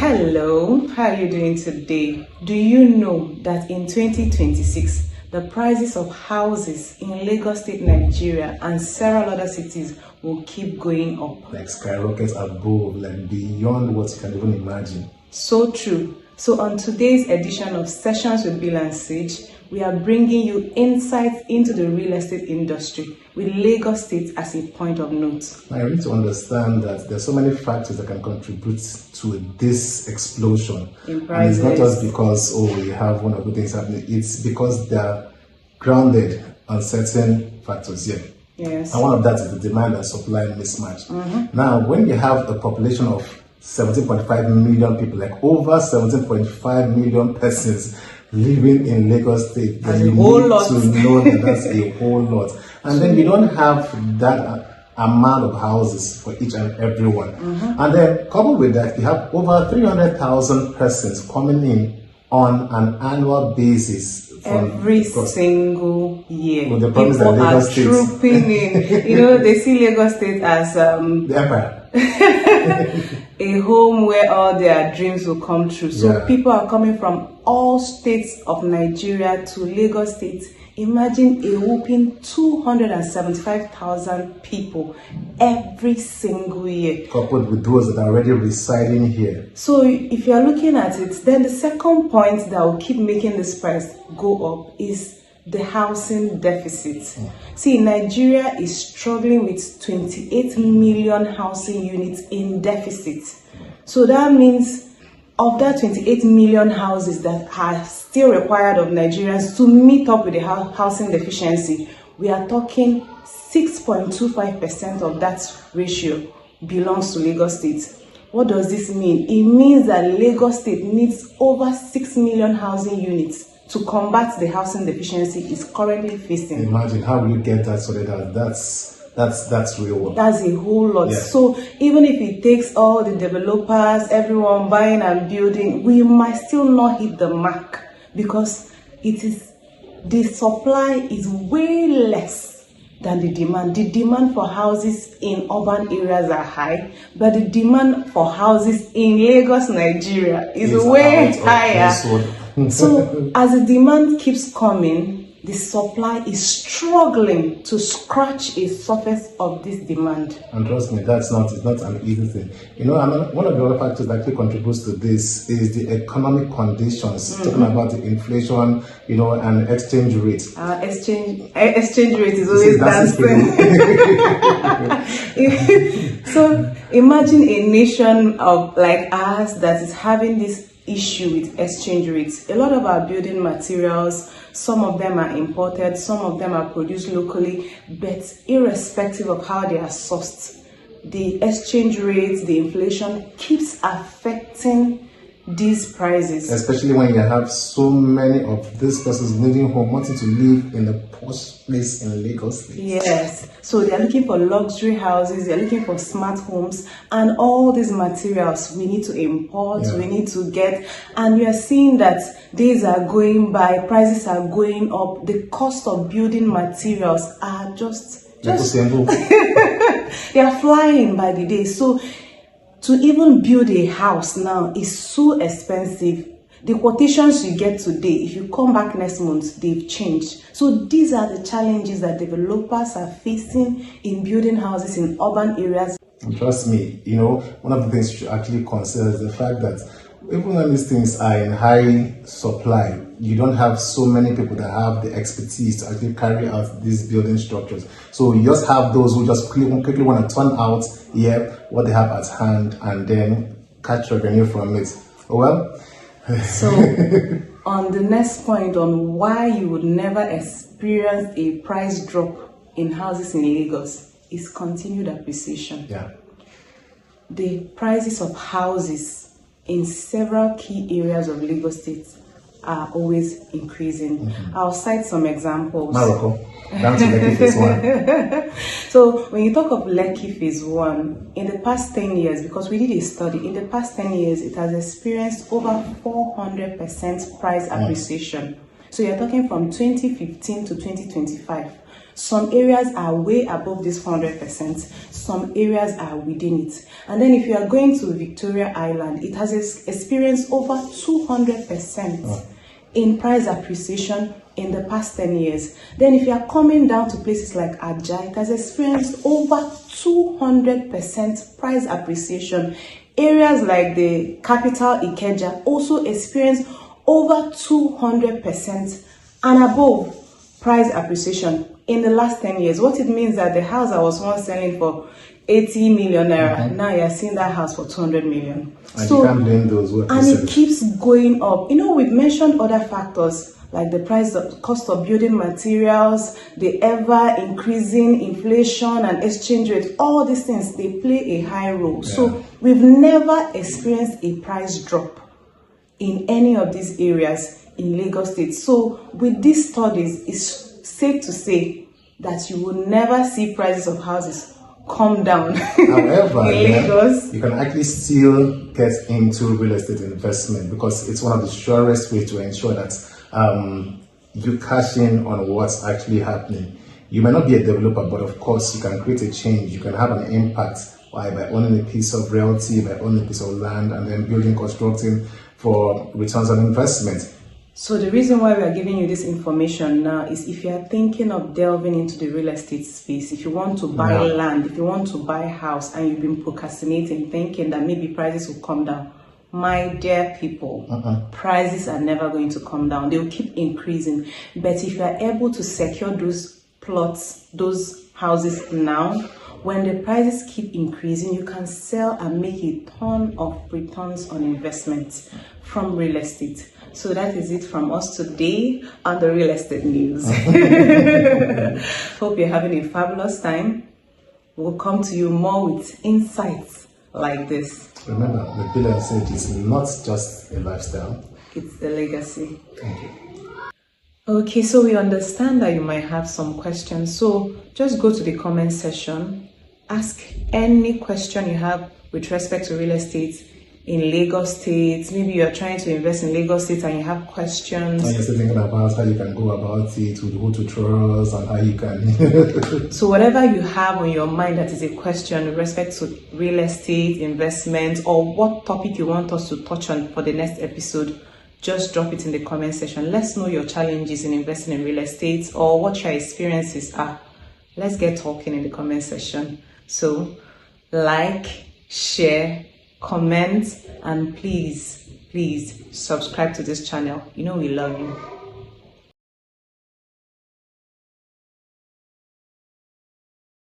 Hello, how are you doing today? Do you know that in 2026, the prices of houses in Lagos State, Nigeria and several other cities will keep going up? Like skyrocket above, like beyond what you can even imagine. So true. So on today's edition of Sessions with Bill and Sage, we are bringing you insights into the real estate industry with Lagos State as a point of note. Now you need to understand that there's so many factors that can contribute to this explosion. In prices. And it's not just because, we have one or two things happening. It's because they're grounded on certain factors here. Yes. And one of that is the demand and supply mismatch. Now, when you have a population of 17.5 million people, like over 17.5 million persons living in Lagos State, then you need to know that that's a whole lot. And then you don't have that amount of houses for each and every one. And then coupled with that, you have over 300,000 persons coming in on an annual basis. Every single year. With the promise that People are Lagos State trooping in. They see Lagos State as the empire. a home where all their dreams will come true. So people are coming from all states of Nigeria to Lagos State. Imagine a whopping 275,000 people every single year. Coupled with those that are already residing here. So if you are looking at it, then the second point that will keep making this price go up is the housing deficit. See, Nigeria is struggling with 28 million housing units in deficit. So that means of that 28 million houses that are still required of Nigerians to meet up with the housing deficiency, we are talking 6.25% of that ratio belongs to Lagos State. What does this mean? It means that Lagos State needs over 6 million housing units to combat the housing deficiency it's currently facing. Imagine how will you get that sorted out? That's real work. That's a whole lot. Yeah. So even if it takes all the developers, everyone buying and building, we might still not hit the mark because the supply is way less than the demand. The demand for houses in urban areas are high, but the demand for houses in Lagos, Nigeria is way higher. So as the demand keeps coming, the supply is struggling to scratch a surface of this demand. And trust me, it's not an easy thing. One of the other factors that actually contributes to this is the economic conditions. Talking about the inflation, and exchange rate. Exchange rate is always dancing. So imagine a nation of like ours that is having this issue with exchange rates. A lot of our building materials, some of them are imported, some of them are produced locally, but irrespective of how they are sourced, the exchange rates, the inflation keeps affecting these prices. Especially when you have so many of these persons needing home, wanting to live in a posh place in Lagos State. Yes, so they're looking for luxury houses, they're looking for smart homes, and all these materials we need to import, we need to get, and we are seeing that days are going by, prices are going up, the cost of building materials are just they are flying by the day. So to even build a house now is so expensive. The quotations you get today, if you come back next month, they've changed. So these are the challenges that developers are facing in building houses in urban areas. And trust me, one of the things you should actually consider is the fact that even when these things are in high supply, you don't have so many people that have the expertise to actually carry out these building structures. So you just have those who just quickly want to turn out what they have at hand and then catch revenue from it. So on the next point on why you would never experience a price drop in houses in Lagos is continued appreciation. The prices of houses in several key areas of Lagos State are always increasing. I'll cite some examples. Morocco, down to Lekki Phase 1. So when you talk of Lekki Phase 1, in the past 10 years, because we did a study, in the past 10 years, it has experienced over 400% price appreciation. So you're talking from 2015 to 2025. Some areas are way above this 400%. Some areas are within it. And then if you are going to Victoria Island, it has experienced over 200% in price appreciation in the past 10 years. Then if you are coming down to places like Ajah, it has experienced over 200% price appreciation. Areas like the capital Ikeja also experienced over 200% and above price appreciation in the last 10 years. What it means that the house I was once selling for 80 million naira, now you're seeing that house for 200 million. And you can't blame those who and it keeps going up. You know, we've mentioned other factors like the cost of building materials, the ever increasing inflation and exchange rate. All these things, they play a high role. Yeah. So we've never experienced a price drop in any of these areas in Lagos State. So with these studies, it's safe to say that you will never see prices of houses come down. However, in Lagos, you can actually still get into real estate investment because it's one of the surest ways to ensure that you cash in on what's actually happening. You may not be a developer, but of course you can create a change. You can have an impact by owning a piece of realty, by owning a piece of land, and then building, constructing for returns on investment. So the reason why we are giving you this information now is if you are thinking of delving into the real estate space, if you want to buy land, if you want to buy a house, and you've been procrastinating, thinking that maybe prices will come down, my dear people, prices are never going to come down. They will keep increasing. But if you are able to secure those plots, those houses now, when the prices keep increasing, you can sell and make a ton of returns on investment from real estate. So that is it from us today on the real estate news. Hope you're having a fabulous time. We'll come to you more with insights like this. Remember, the pillar said it's not just a lifestyle, it's a legacy. Thank you. Okay, so we understand that you might have some questions. So just go to the comment section, ask any question you have with respect to real estate in Lagos State. Maybe you are trying to invest in Lagos State and you have questions. And you're still thinking about how you can go about it, with who to trust, and how you can. So whatever you have on your mind that is a question with respect to real estate, investment, or what topic you want us to touch on for the next episode, just drop it in the comment section. Let's know your challenges in investing in real estate or what your experiences are. Let's get talking in the comment section. So like, share, comment, and please subscribe to this channel. You know we love you.